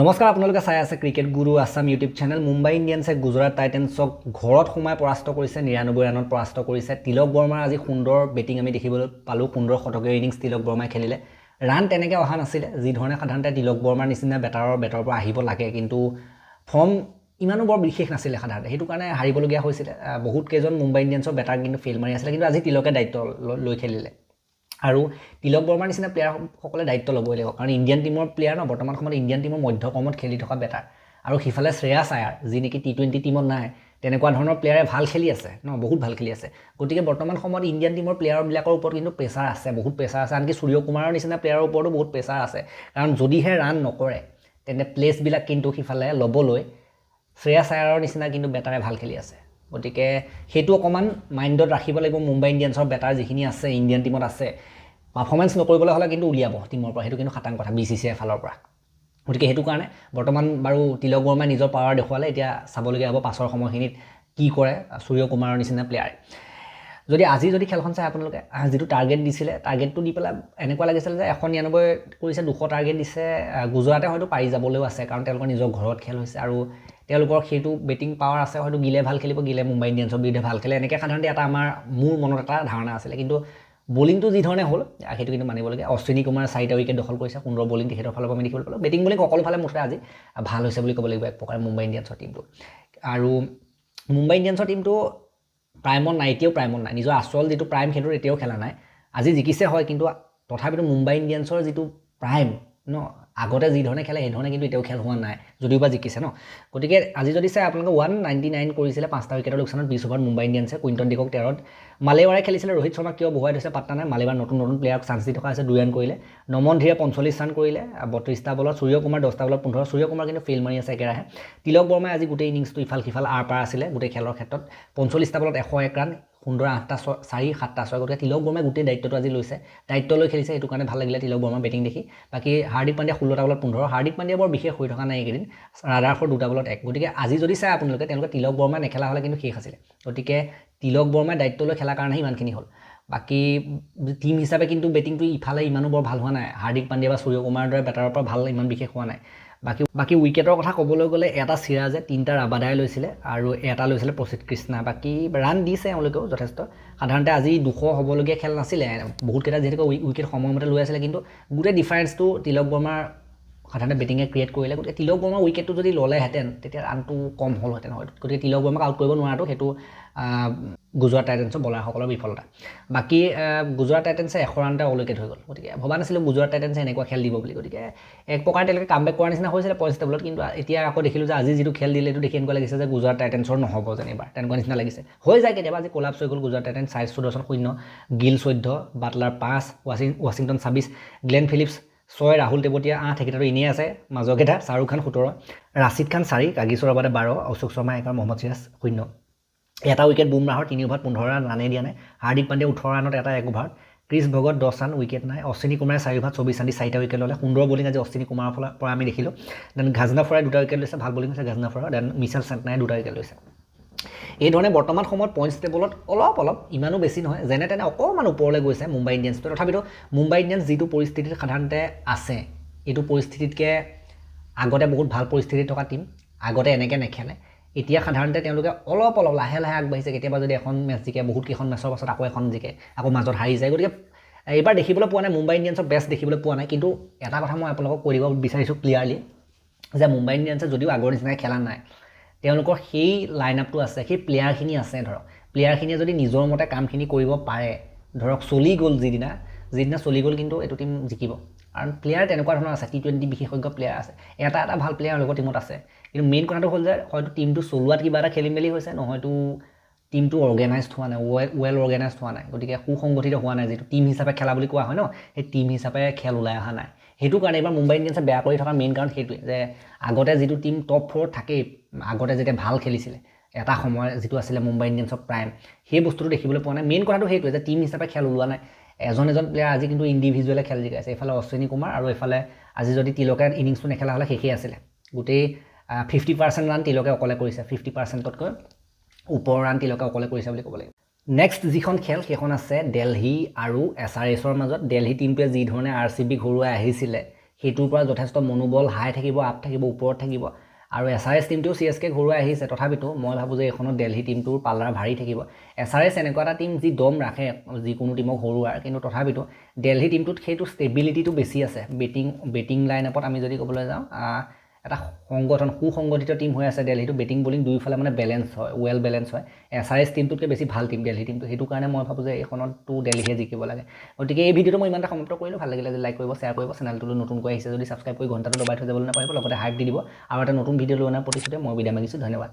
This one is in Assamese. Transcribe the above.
নমস্কাৰ আপোনালোকে চাই আছে ক্ৰিকেট গুৰু আছাম ইউটিউব চেনেল। মুম্বাই ইণ্ডিয়ানছে গুজৰাট টাইটেন্সক ঘৰত সোমাই পৰাস্ত কৰিছে, ৯৯ ৰানত পৰাস্ত কৰিছে। তিলক বৰ্মাৰ আজি সুন্দৰ বেটিং আমি দেখিবলৈ পালোঁ। ১৫ শতকীয় ইনিংছ তিলক বৰ্মাই খেলিলে। ৰান তেনেকৈ অহা নাছিলে, যি ধৰণে সাধাৰণতে তিলক বৰ্মাৰ নিচিনা বেটাৰৰ পৰা আহিব লাগে, কিন্তু ফৰ্ম ইমানো বৰ বিশেষ নাছিলে সাধাৰণতে, সেইটো কাৰণে হাৰিবলগীয়া হৈছিলে। বহুত কেইজন মুম্বাই ইণ্ডিয়ানছৰ বেটাৰ কিন্তু ফেইল মাৰি আছিলে, কিন্তু আজি তিলকে দায়িত্ব লৈ খেলিলে। আৰু তিলক বৰ্মাৰ নিচিনা প্লেয়াৰসকলে দায়িত্ব ল'বই লাগিব, কাৰণ ইণ্ডিয়ান টীমৰ প্লেয়াৰ ন, বৰ্তমান সময়ত ইণ্ডিয়ান টীমৰ মধ্যক্ৰমত খেলি থকা বেটাৰ। আৰু সিফালে শ্ৰেয়াছ আয়াৰ, যি নেকি T20 টীমত নাই, তেনেকুৱা ধৰণৰ প্লেয়াৰে ভাল খেলি আছে ন, বহুত ভাল খেলি আছে। গতিকে বৰ্তমান সময়ত ইণ্ডিয়ান টীমৰ প্লেয়াৰবিলাকৰ ওপৰত কিন্তু প্ৰেছাৰ আছে, বহুত প্ৰেছাৰ আছে। আনকি সূৰ্য কুমাৰৰ নিচিনা প্লেয়াৰৰ ওপৰতো বহুত প্ৰেছাৰ আছে, কাৰণ যদিহে ৰান নকৰে তেন্তে প্লেচবিলাক কিন্তু সিফালে ল'বলৈ শ্ৰেয়াছ আয়াৰৰ নিচিনা কিন্তু বেটাৰে ভাল খেলি আছে। গতিকে সেইটো অকণমান মাইণ্ডত ৰাখিব লাগিব। মুম্বাই ইণ্ডিয়ানছৰ বেটাৰ যিখিনি আছে ইণ্ডিয়ান টীমত আছে, পাৰফৰ্মেঞ্চ নকৰিবলৈ হ'লে কিন্তু উলিয়াব টীমৰ পৰা, সেইটো কিন্তু খাটাং কথা BCCI ফালৰ পৰা। গতিকে সেইটো কাৰণে বৰ্তমান বাৰু তিলক বৰ্মাই নিজৰ পাৱাৰ দেখুৱালে, এতিয়া চাবলগীয়া হ'ব পাছৰ সময়খিনিত কি কৰে সূৰ্য কুমাৰৰ নিচিনা প্লেয়াৰে। আজি খেলখন চাই আপোনালোকে, যিটো টাৰ্গেট দিছিলে, টাৰ্গেটটো দি পেলাই এনেকুৱা লাগিছিল যে 199 কৰিছে, 200 টাৰ্গেট দিছে। গুজৰাটে হয়তো পাৰি যাবলৈও আছে, কাৰণ তেওঁলোকৰ নিজৰ ঘৰত খেল হৈছে আৰু তেওঁলোকৰ সেইটো বেটিং পাৱাৰ আছে। হয়তো গিলে ভাল খেলিব, গিলে মুম্বাই ইণ্ডিয়ানছৰ বিৰুদ্ধে ভাল খেলে, এনেকৈ সাধাৰণতে মোৰ মনত এটা ধাৰণা আছিলে। কিন্তু বলিংটো যি ধৰণে হ'ল সেইটো কিন্তু মানিবলগীয়া। অশ্বিনী কুমাৰে 4টা উইকেট দখল কৰিছে, সুন্দৰ বলিং তেখেতৰ ফালৰ পৰা আমি দেখিবলৈ পালোঁ। বেটিং বলিং সকলোফালে মুঠতে আজি ভাল হৈছে বুলি ক'ব লাগিব এক প্ৰকাৰে মুম্বাই ইণ্ডিয়ানছৰ টীমটো। আৰু মুম্বাই ইণ্ডিয়ানছৰ টীমটো প্ৰাইমত নাই, এতিয়াও প্ৰাইমত নাই, নিজৰ আচল যিটো প্ৰাইম সেইটো এতিয়াও খেলা নাই। আজি জিকিছে হয়, কিন্তু তথাপিতো মুম্বাই ইণ্ডিয়ানছৰ যিটো প্ৰাইম ন, আগতে যি ধৰণে খেলে সেইধৰণে কিন্তু এতিয়াও খেল হোৱা নাই, যদিও বা জিকিছে ন। গতিকে আজি যদি চাই আপোনালোকে 199 কৰিছিলে 5টা উইকেটৰ লোকচানত 20 অভাৰত মুম্বাই ইণ্ডিয়ানছে। কুইণ্টন ডিকক 13ত, মালেৱাৰে খেলিছিলে, ৰোহিত শৰ্মাক কিয় বহুৱাই থৈছে পাত্তা নাই। মালেৱাৰ নতুন প্লেয়াৰক চান্স দি থকা হৈছে, 2 ৰান কৰিলে। নমন ধীৰে 45 ৰান কৰিলে 32টা বলত। সূৰ্য কুমাৰ 10টা বলত 15। সূৰ্য কুমাৰ কিন্তু ফেইল মাৰি আছে একেৰাহে। তিলক বৰ্মাই আজি গোটেই ইনিংছটো ইফাল সিফাল আৰ পাৰ আছিলে গোটেই খেলৰ ক্ষেত্ৰত। 45টা বলত 101 ৰান, সুন্দৰ 8টা 4, 7টা 6। গতিকে তিলক বৰ্মাই গোটেই দায়িত্বটো আজি লৈছে, দায়িত্ব লৈ খেলিছে, সেইটো কাৰণে ভাল লাগিলে তিলক বৰ্মাৰ বেটিং দেখি। বাকী হাৰ্দিক পাণ্ডিয়া 16টা বলত 15। হাৰ্দিক পাণ্ডিয়া বৰ বিশেষ হৈ থকা নাই এইকেইদিন, ৰাডাৰফৰ 2টা বলত 1। গতিকে আজি যদি চাই তেওঁলোকে তিলক বৰ্মাই নেখেলা হ'লে কিন্তু শেষ আছিলে। গতিকে তিলক বৰ্মাই দায়িত্ব লৈ খেলাৰ কাৰণেহে ইমানখিনি হ'ল। বাকী টিম হিচাপে কিন্তু বেটিংটো ইফালে ইমানো বৰ ভাল হোৱা নাই। হাৰ্দিক পাণ্ডিয়া বা সূৰ্য কুমাৰৰ দৰে বেটাৰৰ পৰা ভাল ইমান বিশেষ হোৱা নাই। বাকী উইকেটৰ কথা ক'বলৈ গ'লে, এটা চিৰাজে 3টা ৰাবাদাই লৈছিলে আৰু এটা লৈছিলে প্ৰসিদ্ধ কৃষ্ণা। বাকী ৰান দিছে এওঁলোকেও যথেষ্ট। সাধাৰণতে আজি 200 হ'বলগীয়া খেল নাছিলে, বহুতকেইটা যিহেতু উইকেট সময়মতে লৈ আছিলে, কিন্তু গোটেই ডিফাৰেঞ্চটো তিলক বৰ্মাৰ সাধাৰণতে বেটিঙে ক্ৰিয়েট কৰিলে। গতিকে তিলক বৰ্মাৰ উইকেটটো যদি ল'লেহেঁতেন তেতিয়া ৰানটো কম হ'লহেঁতেন হয়তো। গতিকে তিলক বৰ্মাক আউট কৰিব নোৱাৰাটো সেইটো গুজৰাট টাইটেন্সৰ বলাৰসকলৰ বিফলতা। বাকী গুজৰাট টাইটেন্সে 100 ৰানতে অল উইকেট হৈ গ'ল। গতিকে ভবা নাছিলোঁ গুজৰাট টাইটেন্সে এনেকুৱা খেল দিব বুলি। গতিকে এক প্ৰকাৰে তেওঁলোকে কামবেক কৰাৰ নিচিনা হৈছিলে পইণ্টছ টেবলত, কিন্তু এতিয়া আকৌ দেখিলোঁ যে আজি যিটো খেল দিলে এইটো দেখি এনেকুৱা লাগিছে যে গুজৰাট টাইটেন্সৰ নহ'ব যেনিবা, তেনেকুৱা নিচিনা লাগিছে। হৈ যায় কেতিয়াবা, আজি কোলাপছ হৈ গ'ল Gujarat Titans. Sai Sudharsan 0, Gill 14, Buttler 5, Washington 26, Glenn Phillips 6, Rahul তেৱতীয়া 8, সেইকেইটাতো এনেই আছে মাজৰকেইটা। শ্বাহৰুখ খান 17, ৰাছিদ খান 4, কাগিছৰ আবাদে 12, অশোক শৰ্মা 1, মহম্মদ চিৰাজ 0। এটা উইকেট বুমৰাহৰ 3 অভাৰত 15 ৰান, ৰানেই দিয়া নাই। হাৰ্দিক পাণ্ডিয়া 18 ৰানত এটা 1 অভাৰত। ক্ৰিছ ভগত 10 ৰান, উইকেট নাই। অশ্বিনী কুমাৰে 4 অভাৰত 24 ৰান দি 4টা উইকেট ল'লে। সুন্দৰ বলিং আজি অশ্বিনী কুমাৰৰ পৰা আমি দেখিলোঁ। দেন ঘাজনাফৰাই 2টা উইকেট লৈছে, ভাল বলিং হৈছে ঘাজনাফৰাৰ। দেন মিচেল চেণ্টনাৰে 2টা উইকেট লৈছে। এই ধৰণে বৰ্তমান সময়ত পইণ্টছ টেবলত অলপ ইমানো বেছি নহয়, যেনে তেনে অকণমান ওপৰলৈ গৈছে মুম্বাই ইণ্ডিয়ানছটো। তথাপিতো মুম্বাই ইণ্ডিয়ানছ যিটো পৰিস্থিতিত সাধাৰণতে আছে, এইটো পৰিস্থিতিতকৈ আগতে বহুত ভাল পৰিস্থিতিত থকা টীম, আগতে এনেকৈ নেখেলে। এতিয়া সাধাৰণতে তেওঁলোকে অলপ লাহে লাহে আগবাঢ়িছে। কেতিয়াবা যদি এখন মেচ জিকে, বহুত কেইখন মেচৰ পাছত আকৌ এখন জিকে, আকৌ মাজত হাৰি যায়। গতিকে এইবাৰ দেখিবলৈ পোৱা নাই মুম্বাই ইণ্ডিয়ানছৰ বেষ্ট দেখিবলৈ পোৱা নাই। কিন্তু এটা কথা মই আপোনালোকক কৈ দিব বিচাৰিছোঁ ক্লিয়াৰলি, যে মুম্বাই ইণ্ডিয়ানছে যদিও আগৰ নিচিনাকৈ খেলা নাই, তেওঁলোকৰ সেই লাইন আপটো আছে, সেই প্লেয়াৰখিনি আছে। ধৰক প্লেয়াৰখিনিয়ে যদি নিজৰ মতে কামখিনি কৰিব পাৰে, ধৰক চলি গ'ল যিদিনা চলি গ'ল, কিন্তু এইটো টীম জিকিব। কাৰণ প্লেয়াৰ তেনেকুৱা ধৰণৰ আছে, T20 বিশেষজ্ঞ প্লেয়াৰ আছে, এটা ভাল প্লেয়াৰ তেওঁলোকৰ টীমত আছে। কিন্তু মেইন কথাটো হ'ল যে হয়তো টীমটো চলোৱাত কিবা এটা খেলি মেলি হৈছে, নহয়তো টিমটো অৰ্গেনাইজড হোৱা নাই, ৱেল অৰ্গেনাইজড হোৱা নাই। গতিকে সুসংগঠিত হোৱা নাই, যিটো টীম হিচাপে খেলা বুলি কোৱা হয় ন, সেই টীম হিচাপে খেল ওলাই অহা নাই। সেইটো কাৰণে এইবাৰ মুম্বাই ইণ্ডিয়ানছে বেয়া কৰি থকাৰ মেইন কাৰণ সেইটোৱে, যে আগতে যিটো টীম টপ 4 থাকেই, আগতে যেতিয়া ভাল খেলিছিলে, এটা সময় যিটো আছিলে মুম্বাই ইণ্ডিয়ানছৰ প্ৰাইম, সেই বস্তুটো দেখিবলৈ পোৱা নাই। মেইন কথাটো সেইটোৱে যে টীম হিচাপে খেল ওলোৱা নাই। এজন প্লেয়াৰ আজি কিন্তু ইণ্ডিভিজুৱেলে খেল জিকাইছে। এইফালে অশ্বিনী কুমাৰ আৰু এইফালে আজি যদি তিলকে ইনিংছটো নেখেলা হ'লে শেষেই আছিলে। গোটেই 50% ৰান তিলকে অকলে কৰিছে, 50%তকৈ ওপৰৰ ৰান তিলকে অকলে কৰিছে বুলি ক'ব লাগিব। নেক্সট যিখন খেল সেইখন আছে দিল্লী আৰু SRHৰ মাজত। দিল্লী টীমটোৱে যি ধৰণে RCB ঘৰুৱাই আহিছিলে, সেইটোৰ পৰা যথেষ্ট মনোবল হাই থাকিব, আপ থাকিব, ওপৰত থাকিব। আৰু SRS টিমটোও CSK ঘৰুৱাই আহিছে, তথাপিতো মই ভাবোঁ যে এইখনত দেলহি টিমটোৰ পাল্লা ভাৰী থাকিব। SRS এনেকুৱা এটা টিম যি দম ৰাখে যিকোনো টিমক হৰুৱাৰ, কিন্তু তথাপিতো দেলহি টিমটোত সেইটো ষ্টেবিলিটিটো বেছি আছে। বেটিং লাইন আপত আমি যদি ক'বলৈ যাওঁ, এটা সুসংগঠিত টিম হৈ আছে দেলহিটো। বেটিং বলিং দুয়োফালে মানে বেলেঞ্চ হয়, ৱেল বেলেঞ্চ হয়। SRS টিমটোতকৈ বেছি ভাল টিম দেলহি টিমটো, সেইটো কাৰণে মই ভাবোঁ যে এইখনতো দেলহিয়ে জিকিব লাগে। গতিকে এই ভিডিঅ'টো মই ইমানটা সমাপ্ত কৰিলোঁ। ভাল লাগিলে লাইক কৰিব, শ্বেয়াৰ কৰিব, চেনেলটো নতুনকৈ আহিছে যদি ছাবস্ক্ৰাইব কৰি ঘণ্টাটো দবাই থৈ যাবলৈ নাপাহৰিব, লগতে হাইপ দি দিব। আৰু এটা নতুন ভিডিঅ' লৈ অনাৰ প্ৰতিশ্ৰুতিৰে মই বিদায় মাগিছোঁ। ধন্যবাদ।